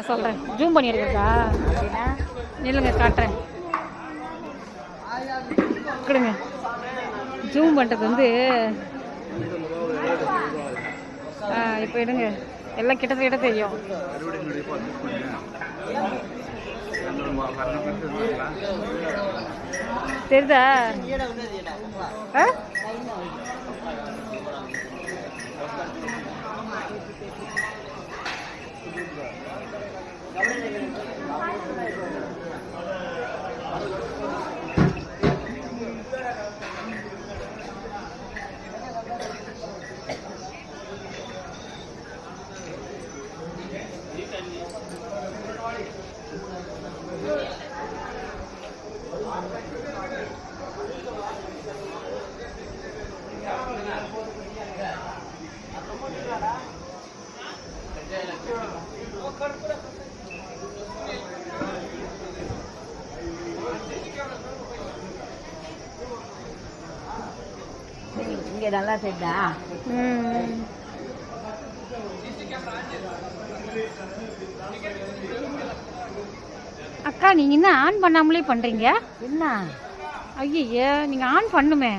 சொல்கிறேன், ஜூம் பண்ணி எடுக்கிறதா அப்படின்னா நில்லுங்க காட்டுறேன். கொடுங்க. ஜூம் பண்ணுறது வந்து இப்போ எடுங்க, எல்லாம் கிட்ட தெரியும். தெரியுதா? இங்கே நல்லா தெரியுதா? அக்கா, நீங்க என்ன ஆன் பண்ணாமலே பண்றீங்க? என்ன? ஐயய்ய, நீங்க ஆன் பண்ணுமே.